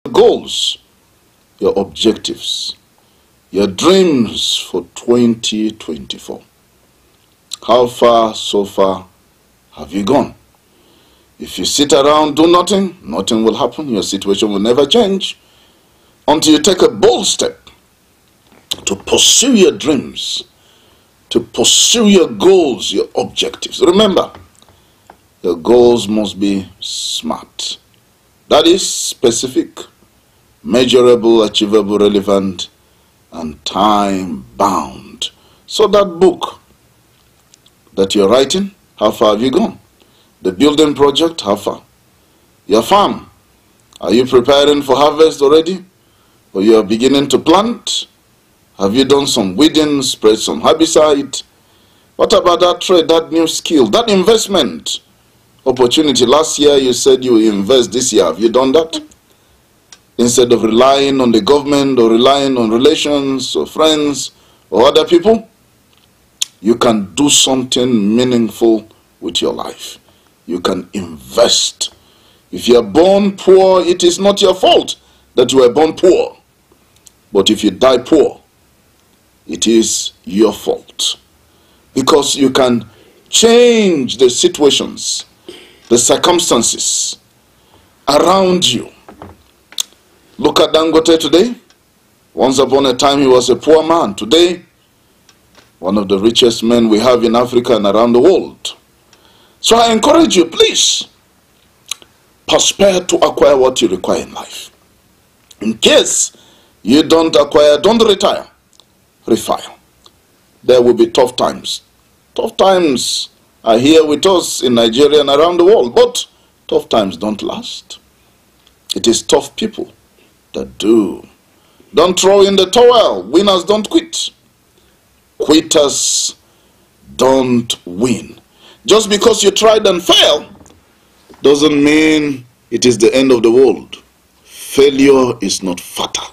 goals, your objectives, your dreams for 2024. How far so far have you gone? If you sit around, do nothing, nothing will happen. Your situation will never change until you take a bold step to pursue your dreams, to pursue your goals, your objectives. Remember, your goals must be SMART. That is specific, measurable, achievable, relevant, and time-bound. So that book that you're writing, how far have you gone? The building project, how far? Your farm, are you preparing for harvest already? Or you are beginning to plant? Have you done some weeding, spread some herbicide? What about that trade, that new skill, that investment opportunity? Last year you said you will invest, this year have you done that? Instead of relying on the government or relying on relations or friends or other people, you can do something meaningful with your life. You can invest. If you are born poor, it is not your fault that you were born poor. But if you die poor, it is your fault. Because you can change the situations, the circumstances around you. Look at Dangote today. Once upon a time he was a poor man. Today, one of the richest men we have in Africa and around the world. So I encourage you, please, prepare to acquire what you require in life. In case you don't acquire, don't retire, refile. There will be tough times. Tough times are here with us in Nigeria and around the world, but tough times don't last. It is tough people that do. Don't throw in the towel. Winners don't quit. Quitters don't win. Just because you tried and failed doesn't mean it is the end of the world. Failure is not fatal.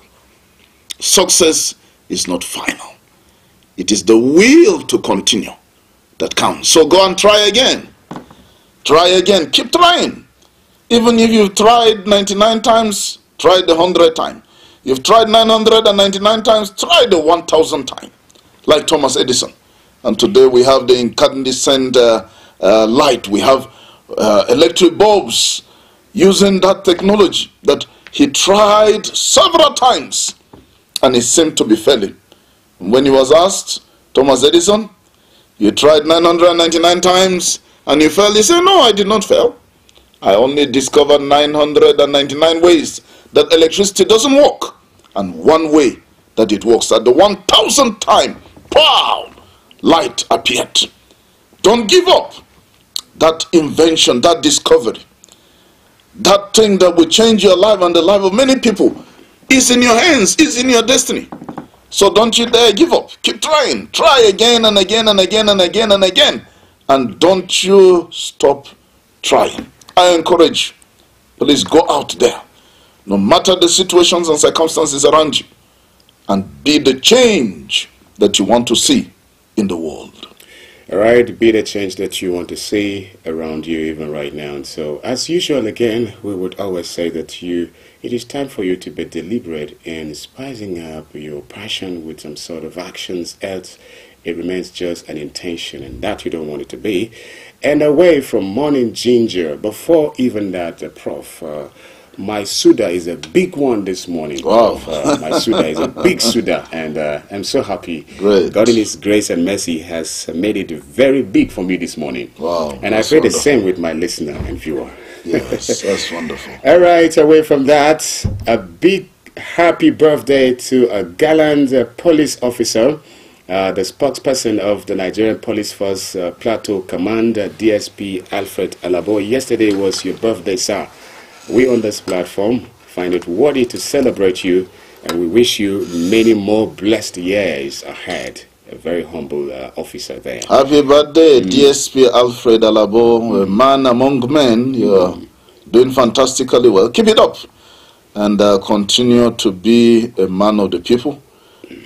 Success is not final. It is the will to continue that counts. So go and try again. Try again. Keep trying. Even if you've tried 99 times, try the 100th time. You've tried 999 times, try the 1000th time. Like Thomas Edison. And today we have the incandescent light. We have electric bulbs using that technology that he tried several times and it seemed to be failing. When he was asked, Thomas Edison, you tried 999 times and you failed. He said, no, I did not fail. I only discovered 999 ways that electricity doesn't work and one way that it works. At the 1000th time, pow, light appeared. Don't give up. That invention, that discovery, that thing that will change your life and the life of many people is in your hands, is in your destiny. So don't you dare give up. Keep trying. Try again and again and again and again and again. And don't you stop trying. I encourage you, please go out there, no matter the situations and circumstances around you, and be the change that you want to see in the world. All right, be the change that you want to see around you even right now. And so, as usual, again, we would always say that it is time for you to be deliberate in spicing up your passion with some sort of actions, else it remains just an intention, and that you don't want it to be. And away from morning ginger, before even that, Prof, my Suda is a big one this morning. Wow. My Suda is a big Suda, and I'm so happy. Great. God in His grace and mercy has made it very big for me this morning. Wow. And I pray the same with my listener and viewer. Yes, that's wonderful. All right, away from that, a big happy birthday to a gallant police officer, the spokesperson of the Nigerian Police Force Plateau Command, DSP Alfred Alabo. Yesterday was your birthday, sir. We on this platform find it worthy to celebrate you, and we wish you many more blessed years ahead. A very humble officer there. Happy birthday, DSP Alfred Alabo, a man among men. You're doing fantastically well. Keep it up, and continue to be a man of the people,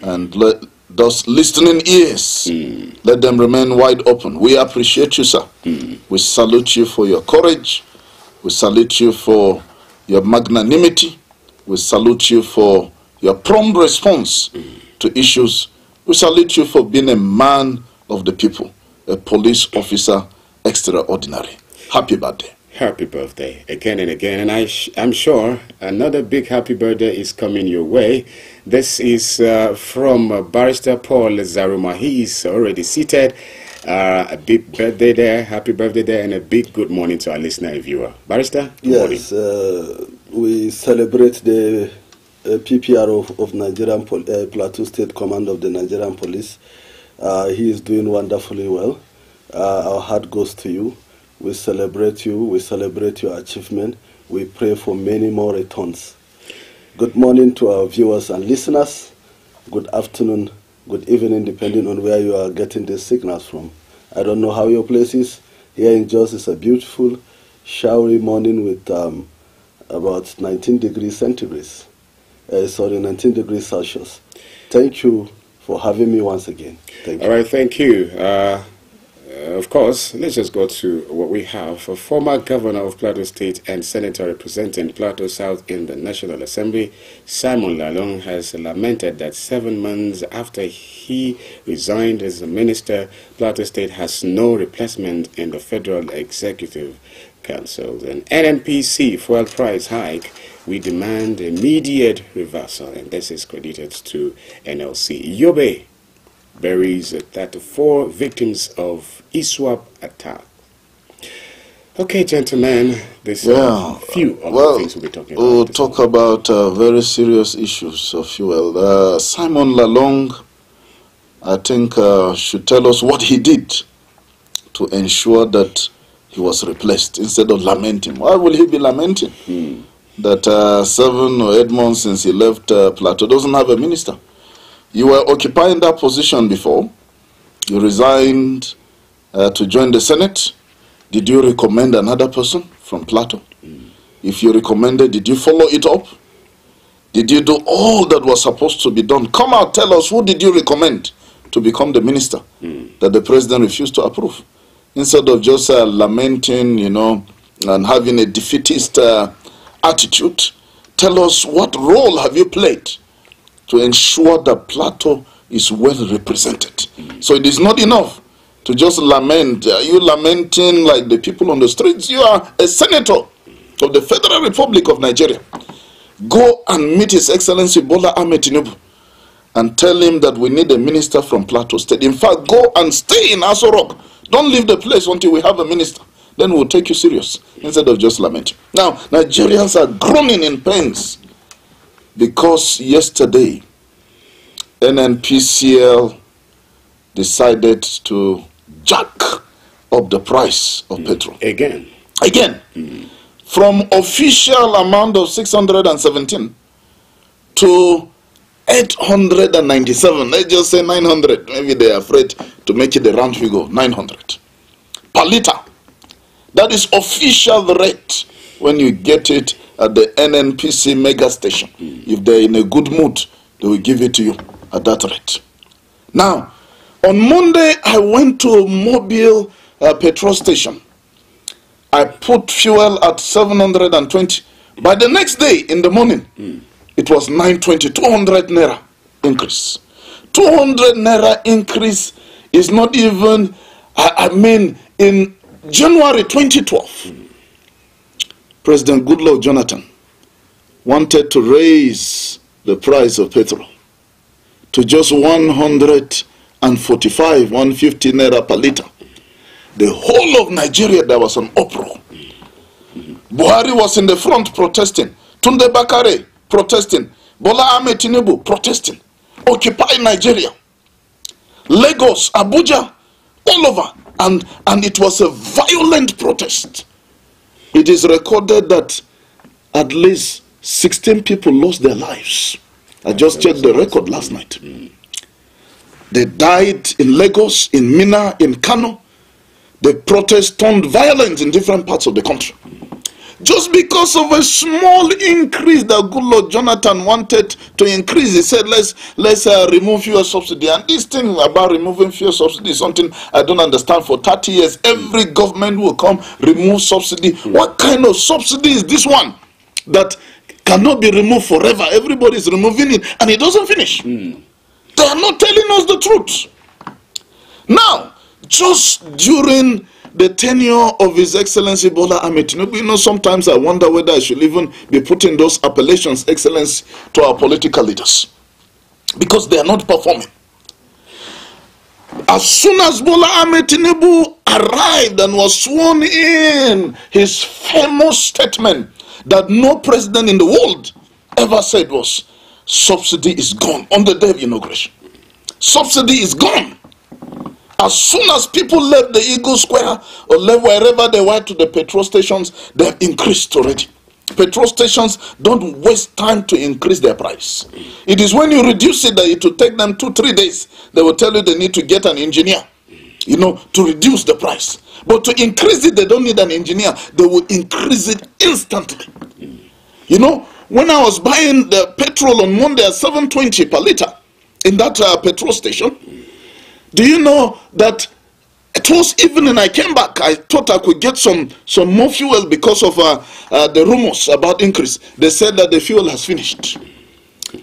and let those listening ears, let them remain wide open. We appreciate you, sir. We salute you for your courage. We salute you for your magnanimity. We salute you for your prompt response to issues. We salute you for being a man of the people, a police officer extraordinary. Happy birthday. Happy birthday again and again. And I'm sure another big happy birthday is coming your way. This is from Barrister Paul Zaruma. He is already seated. A big birthday there, happy birthday there, and a big good morning to our listener and viewer. Barrister, good morning. We celebrate the PPR of Nigerian Plateau State Command of the Nigerian Police. He is doing wonderfully well. Our heart goes to you. We celebrate you. We celebrate your achievement. We pray for many more returns. Good morning to our viewers and listeners. Good afternoon, good evening, depending on where you are getting these signals from. I don't know how your place is. Here in Jos is a beautiful, showery morning with about 19 degrees centigrade. 19 degrees Celsius. Thank you for having me once again. Thank you. All right, thank you. Of course, let's just go to what we have. A former governor of Plateau State and senator representing Plateau South in the National Assembly, Simon Lalong, has lamented that 7 months after he resigned as a minister, Plateau State has no replacement in the Federal Executive Council. An NNPC fuel price hike, we demand immediate reversal, and this is credited to NLC. Yobe buries 34 victims of ISWAP attack. Okay, gentlemen, there's a few of the things we'll be talking about. We'll talk about very serious issues of fuel. Simon Lalong, I think, should tell us what he did to ensure that he was replaced instead of lamenting. Why will he be lamenting? That 7 or 8 months since he left Plateau doesn't have a minister. You were occupying that position before. You resigned to join the Senate. Did you recommend another person from Plateau? If you recommended, did you follow it up? Did you do all that was supposed to be done? Come out, tell us, who did you recommend to become the minister that the president refused to approve? Instead of just lamenting, you know, and having a defeatist attitude, tell us, what role have you played to ensure that Plateau is well represented? So it is not enough to just lament. You lamenting like the people on the streets. You are a senator of the Federal Republic of Nigeria. Go and meet His Excellency Bola Ahmed Tinubu and tell him that we need a minister from Plateau State. In fact, go and stay in Aso Rock. Don't leave the place until we have a minister. Then we'll take you serious instead of just lamenting. Now, Nigerians are groaning in pains because yesterday NNPCL decided to jack up the price of petrol. Again. From official amount of 617 to 897. Let's just say 900. Maybe they are afraid to make it the round figure. 900 per liter. That is official rate when you get it at the NNPC mega station. If they're in a good mood, they will give it to you at that rate. Now, on Monday, I went to a mobile petrol station. I put fuel at 720. By the next day, in the morning, it was 920, 200 naira increase. 200 naira increase is not even, I mean, in January 2012, President Goodluck Jonathan wanted to raise the price of petrol to just 145, 150 naira per liter. The whole of Nigeria, there was an uproar. Buhari was in the front protesting. Tunde Bakare protesting. Bola Ahmed Tinubu protesting. Occupy Nigeria. Lagos, Abuja, all over. And it was a violent protest. It is recorded that at least 16 people lost their lives. I just checked the record last night. They died in Lagos, in Mina, in Kano. The protest turned violent in different parts of the country. Just because of a small increase that Goodluck Jonathan wanted to increase, he said, let's remove fuel subsidy. And this thing about removing fuel subsidy is something I don't understand. For 30 years, every government will come, remove subsidy. What kind of subsidy is this one that cannot be removed forever. Everybody is removing it, and it doesn't finish. They are not telling us the truth. Now, just during the tenure of His Excellency Bola Ahmed Tinubu, you know, sometimes I wonder whether I should even be putting those appellations, Excellency, to our political leaders, because they are not performing. As soon as Bola Ahmed Tinubu arrived and was sworn in, his famous statement that no president in the world ever said was, subsidy is gone on the day of inauguration. Subsidy is gone. As soon as people left the Eagle Square or left wherever they were to the petrol stations, they have increased already. Petrol stations don't waste time to increase their price. It is when you reduce it that it will take them 2-3 days. They will tell you they need to get an engineer, you know, to reduce the price. But to increase it, they don't need an engineer. They will increase it instantly. You know, when I was buying the petrol on Monday at 7.20 per liter in that petrol station, do you know that towards evening I came back, I thought I could get some more fuel because of the rumors about increase. They said that the fuel has finished.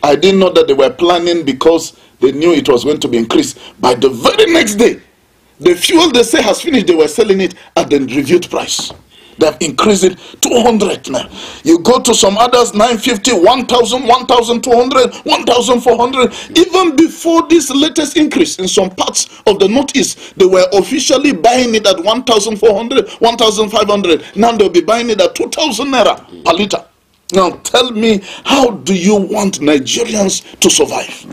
I didn't know that they were planning because they knew it was going to be increased. By the very next day, the fuel they say has finished, they were selling it at the reviewed price. They have increased it 200 now. You go to some others, 950, 1,000, 1,200, 1,400. Even before this latest increase in some parts of the Northeast, they were officially buying it at 1,400, 1,500. Now they'll be buying it at 2,000 naira per liter. Now tell me, how do you want Nigerians to survive?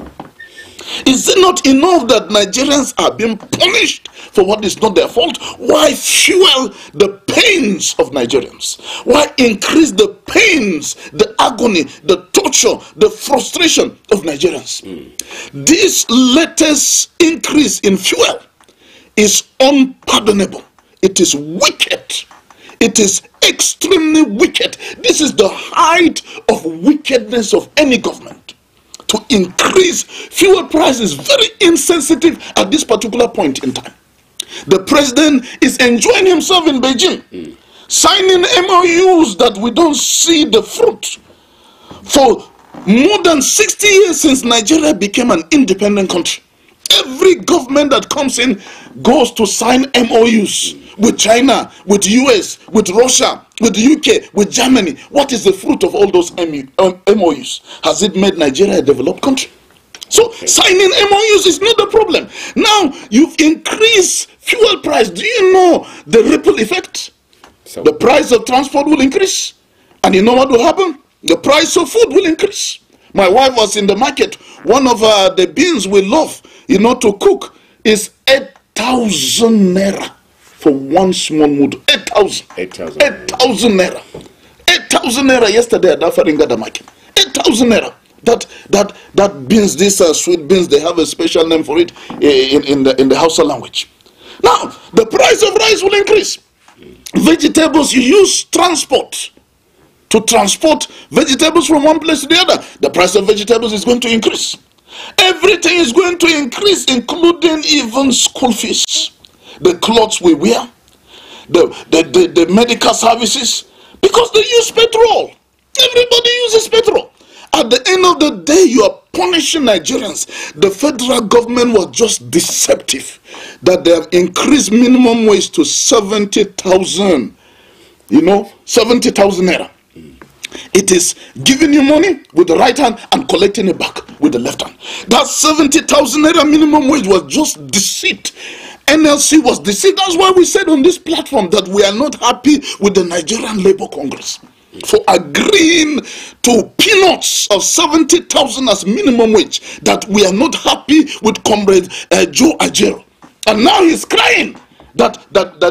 Is it not enough that Nigerians are being punished for what is not their fault? Why fuel the pains of Nigerians? Why increase the pains, the agony, the torture, the frustration of Nigerians? This latest increase in fuel is unpardonable. It is wicked. It is extremely wicked. This is the height of wickedness of any government. To increase fuel price is very insensitive at this particular point in time. The president is enjoying himself in Beijing, signing MOUs that we don't see the fruit. For more than 60 years since Nigeria became an independent country, every government that comes in goes to sign MOUs with China, with US, with Russia, with the UK, with Germany. What is the fruit of all those MOUs? Has it made Nigeria a developed country? So signing MOUs is not the problem. Now you've increased fuel price. Do you know the ripple effect? The price of transport will increase. And you know what will happen? The price of food will increase. My wife was in the market. One of the beans we love, you know, to cook is 8,000 naira. For one small mood, 8,000 naira. 8,000 naira yesterday at Dafaringa market. 8,000 naira. That beans, these sweet beans, they have a special name for it in the HAUSA language. Now, the price of rice will increase. Vegetables, you use transport to transport vegetables from one place to the other. The price of vegetables is going to increase. Everything is going to increase, including even school fees. The clothes we wear, the medical services, because they use petrol. Everybody uses petrol. At the end of the day, you are punishing Nigerians. The federal government was just deceptive that they have increased minimum wage to 70,000. You know, 70,000 naira. It is giving you money with the right hand and collecting it back with the left hand. That 70,000 naira minimum wage was just deceit. NLC was deceived. That's why we said on this platform that we are not happy with the Nigerian Labour Congress for agreeing to peanuts of 70,000 as minimum wage, that we are not happy with Comrade Joe Ajero. And now he's crying that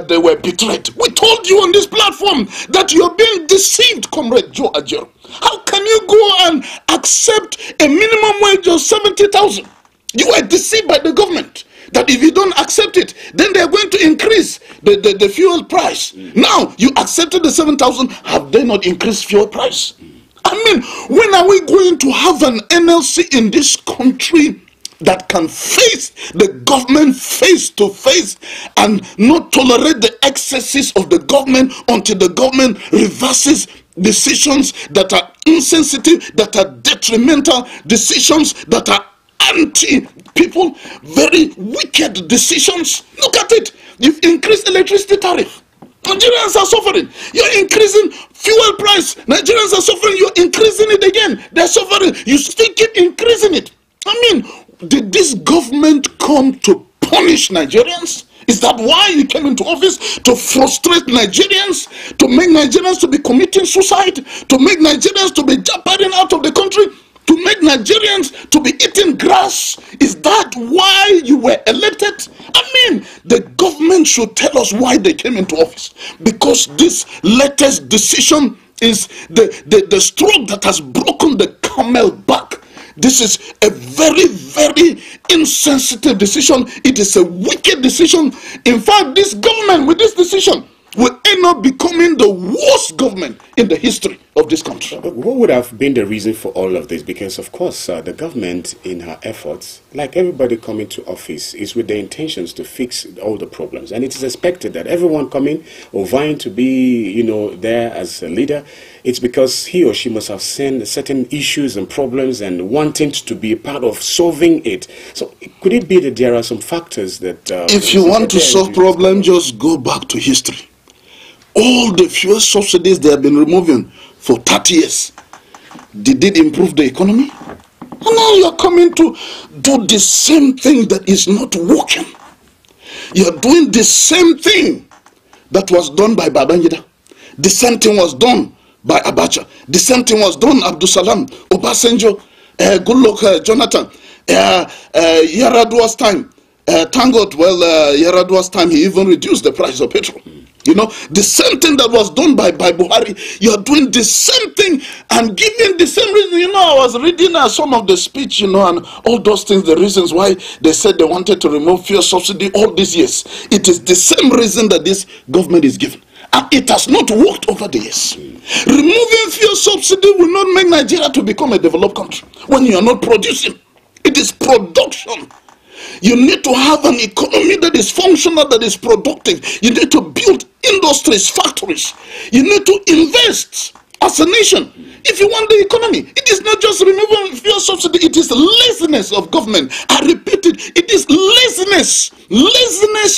they were betrayed. We told you on this platform that you're being deceived, Comrade Joe Ajero. How can you go and accept a minimum wage of 70,000? You were deceived by the government that if you don't accept it, then they're going to increase the fuel price. Now, you accepted the 7,000, have they not increased fuel price? I mean, when are we going to have an NLC in this country that can face the government face to face and not tolerate the excesses of the government until the government reverses decisions that are insensitive, that are detrimental, decisions that are anti-people, very wicked decisions. Look at it. You've increased electricity tariff. Nigerians are suffering. You're increasing fuel price. Nigerians are suffering. You're increasing it again. They're suffering. You still keep increasing it. I mean, did this government come to punish Nigerians? Is that why you came into office? To frustrate Nigerians? To make Nigerians to be committing suicide? To make Nigerians to be jabbering out of the country? To make Nigerians to be eating grass? Is that why you were elected? I mean, the government should tell us why they came into office. Because this latest decision is the straw that has broken the camel back. This is a very, very insensitive decision. It is a wicked decision. In fact, this government, with this decision, will end up becoming the worst government in the history of this country. What would have been the reason for all of this? Because, of course, the government, in her efforts, like everybody coming to office, is with the intentions to fix all the problems. And it is expected that everyone coming or vying to be, you know, there as a leader, it's because he or she must have seen certain issues and problems and wanting to be a part of solving it. So, could it be that there are some factors that... if you want to solve problems, just go back to history. All the fuel subsidies they have been removing for 30 years, did it improve the economy? And now you are coming to do the same thing that is not working. You are doing the same thing that was done by Babangida. The same thing was done by Abacha. The same thing was done Abdul Salam, Obasanjo, Goodluck, Jonathan, Yaradua's time. Thank God, well, Yaradua's time, he even reduced the price of petrol. You know, the same thing that was done by Buhari, you are doing the same thing and giving the same reason. You know, I was reading some of the speech, you know, and all those things, the reasons why they said they wanted to remove fuel subsidy all these years. It is the same reason that this government is given. And it has not worked over the years. Removing fuel subsidy will not make Nigeria to become a developed country when you are not producing. It is production. You need to have an economy that is functional, that is productive. You need to build industries, factories. You need to invest as a nation if you want the economy. It is not just removing fuel subsidy. It is laziness of government. I repeat it. It is laziness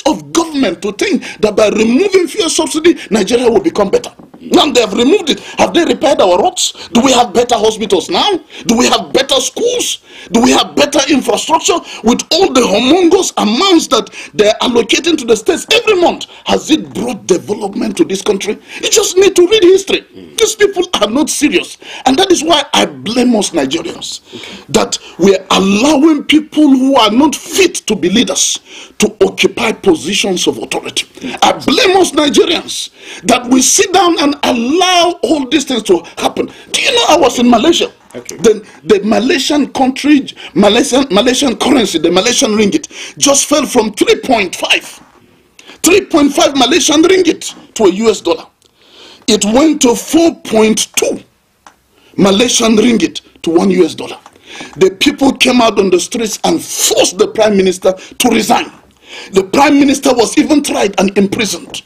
of government to think that by removing fuel subsidy, Nigeria will become better. Now they have removed it. Have they repaired our roads? Do we have better hospitals now? Do we have better schools? Do we have better infrastructure? With all the humongous amounts that they are allocating to the states every month, has it brought development to this country? You just need to read history. These people are not serious. And that is why I blame us Nigerians. That we are allowing people who are not fit to be leaders to occupy positions of authority. I blame us Nigerians that we sit down and allow all these things to happen. Do you know I was in Malaysia? Okay. The Malaysian country, Malaysian currency, the Malaysian ringgit, just fell from 3.5 Malaysian ringgit to a US dollar. It went to 4.2 Malaysian ringgit to $1 US. The people came out on the streets and forced the Prime Minister to resign. The Prime Minister was even tried and imprisoned.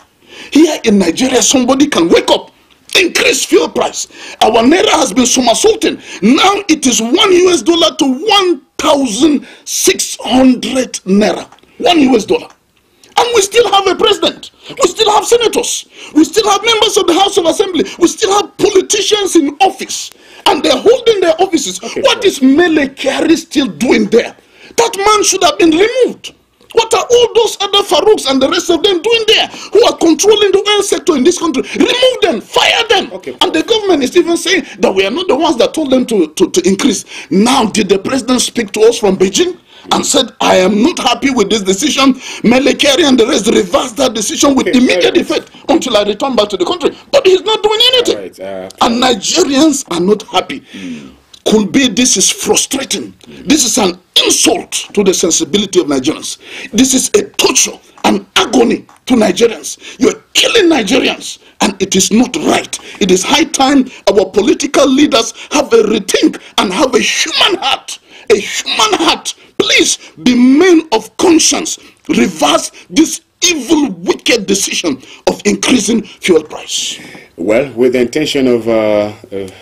Here in Nigeria, somebody can wake up, increase fuel price. Our naira has been somersaulting. Now it is $1 US to 1,600 naira. $1 US. And we still have a president. We still have senators. We still have members of the House of Assembly. We still have politicians in office. And they're holding their offices. What is Mele Kyari still doing there? That man should have been removed. What are all those other Farouks and the rest of them doing there who are controlling the oil sector in this country? Remove them, fire them. And the government is even saying that we are not the ones that told them to increase. Now, did the president speak to us from Beijing and said, I am not happy with this decision? Mele Kyari and the rest reversed that decision with immediate effect until I return back to the country. But he's not doing anything. And Nigerians are not happy. Could be this is frustrating. This is an insult to the sensibility of Nigerians. This is a torture, an agony to Nigerians. You're killing Nigerians, and it is not right. It is high time our political leaders have a rethink and have a human heart. A human heart. Please be men of conscience. Reverse this evil, wicked decision of increasing fuel price. Well, with the intention of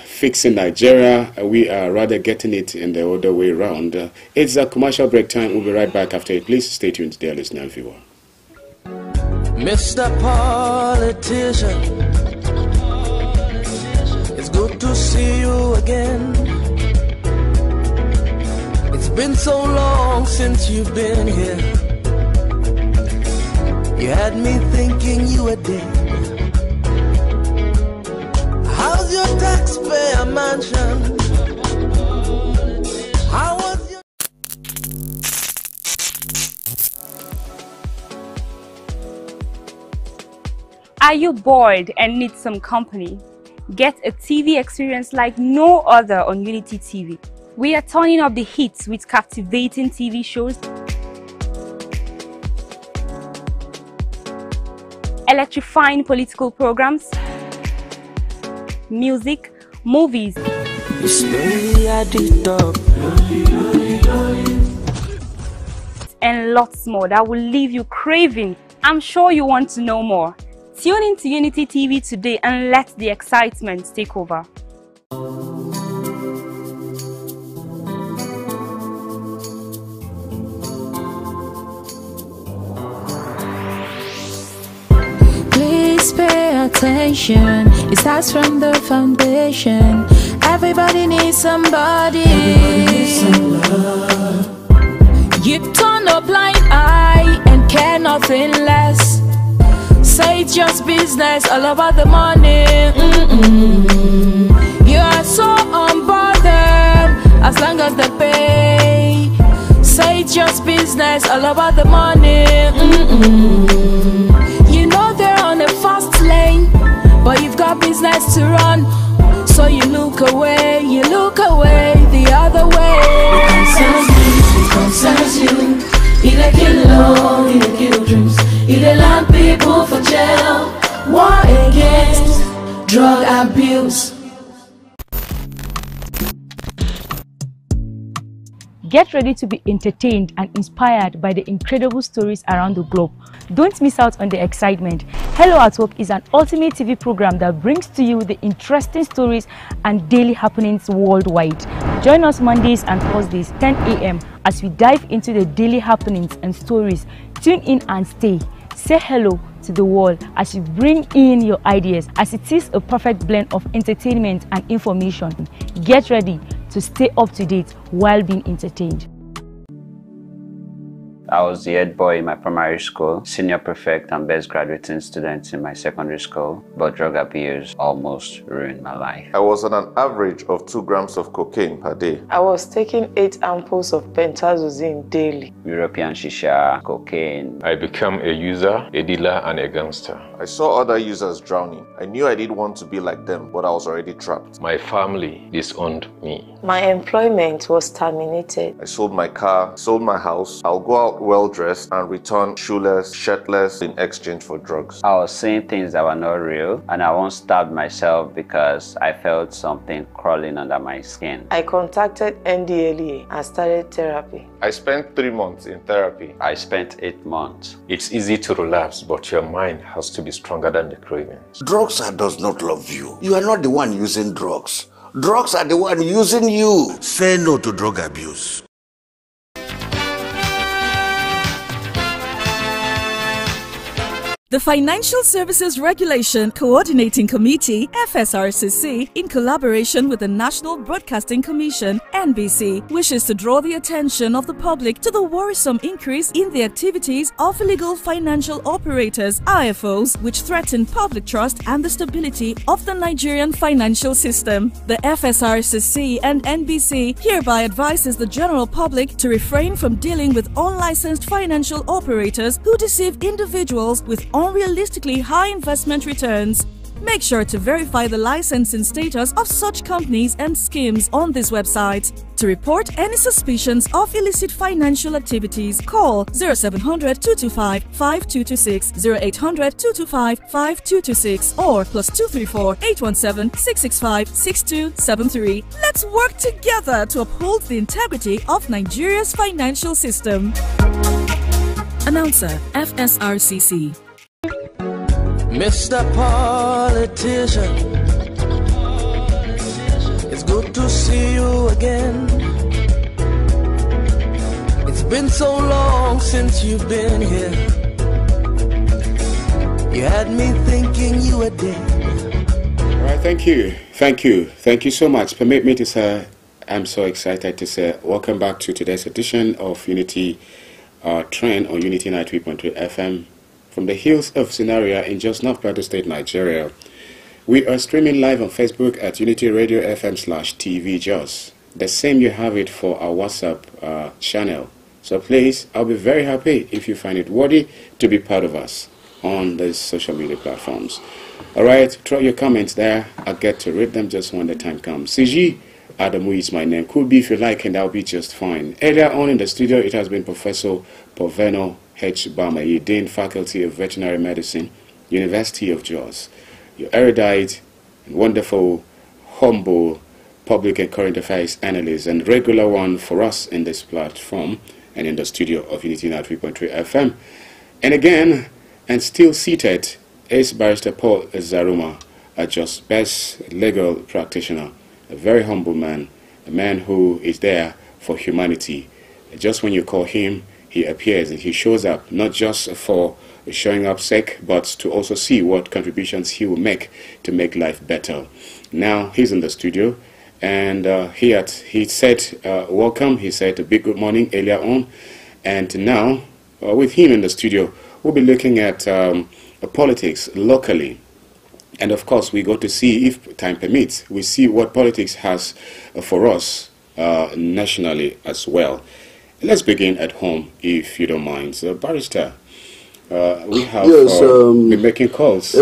fixing Nigeria, we are rather getting it in the other way around. It's a commercial break time. We'll be right back after it. Please stay tuned, dear listener and viewer. Mr. Politician, it's good to see you again. It's been so long since you've been here. You had me thinking you were dead. How's your taxpayer mansion? How was your... Are you bored and need some company? Get a TV experience like no other on Unity TV. We are turning up the hits with captivating TV shows, electrifying political programs, music, movies, and lots more that will leave you craving. I'm sure you want to know more. Tune in to Unity TV today and let the excitement take over. Please pay attention. It starts from the foundation. Everybody needs somebody. You turn a blind eye and care nothing less. Say it's just business, all about the money. You are so unbothered as long as they pay. Say it's just business, all about the money. You know they're on a fast lane, but you've got business to run. So you look away the other way. It concerns you. It a kill love, it a kill dreams. It a land people for jail. War against drug abuse. Get ready to be entertained and inspired by the incredible stories around the globe. Don't miss out on the excitement. Hello at Work is an ultimate TV program that brings to you the interesting stories and daily happenings worldwide. Join us Mondays and Thursdays 10 a.m. as we dive into the daily happenings and stories. Tune in and stay. Say hello to the world as you bring in your ideas, as it is a perfect blend of entertainment and information. Get ready to stay up to date while being entertained. I was the head boy in my primary school, senior prefect and best graduating student in my secondary school, but drug abuse almost ruined my life. I was on an average of 2 grams of cocaine per day. I was taking 8 ampoules of pentazosine daily. European shisha, cocaine. I became a user, a dealer, and a gangster. I saw other users drowning. I knew I didn't want to be like them, but I was already trapped. My family disowned me. My employment was terminated. I sold my car, sold my house. I'll go out well-dressed and return shoeless, shirtless in exchange for drugs. I was saying things that were not real, and I once stabbed myself because I felt something crawling under my skin. I contacted NDLEA and started therapy. I spent 3 months in therapy. I spent 8 months. It's easy to relapse, but your mind has to be stronger than the cravings. Drugs does not love you. You are not the one using drugs. Drugs are the one using you. Say no to drug abuse. The Financial Services Regulation Coordinating Committee, FSRCC, in collaboration with the National Broadcasting Commission, NBC, wishes to draw the attention of the public to the worrisome increase in the activities of illegal financial operators, IFOs, which threaten public trust and the stability of the Nigerian financial system. The FSRCC and NBC hereby advises the general public to refrain from dealing with unlicensed financial operators who deceive individuals with unrealistically high investment returns. Make sure to verify the licensing status of such companies and schemes on this website. To report any suspicions of illicit financial activities, call 0700 225 5226, 0800 225 5226, or +234 817 665 6273. Let's work together to uphold the integrity of Nigeria's financial system. Announcer, FSRCC. Mr. Politician, it's good to see you again. It's been so long since you've been here. You had me thinking you were dead. All right, thank you so much. Permit me to say I'm so excited to say welcome back to today's edition of Unity Trend on Unity 93.3 FM from the hills of ZINARIYA in just North Plateau State, Nigeria. We are streaming live on Facebook at Unity Radio FM/TV Jos. The same you have it for our WhatsApp channel. So please, I'll be very happy if you find it worthy to be part of us on these social media platforms. All right, throw your comments there. I'll get to read them just when the time comes. CG Adamu is my name. Could be if you like, and that'll be just fine. Earlier on in the studio, it has been Professor Poveno H. Bamayi, Dean Faculty of Veterinary Medicine, University of Jos. Your erudite, wonderful, humble, public and current affairs analyst, and regular one for us in this platform and in the studio of Unity 93.3 FM. And again, and still seated, is Barrister Paul Zaruma, a Jos best legal practitioner, a very humble man, a man who is there for humanity. Just when you call him, he appears and he shows up, not just for showing up sake, but to also see what contributions he will make to make life better. Now he's in the studio, and he said welcome. He said a big good morning earlier on, and now with him in the studio, we'll be looking at politics locally. And of course, we go to see, if time permits, we see what politics has for us nationally as well. Let's begin at home, if you don't mind. So, Barrister, we have been making calls.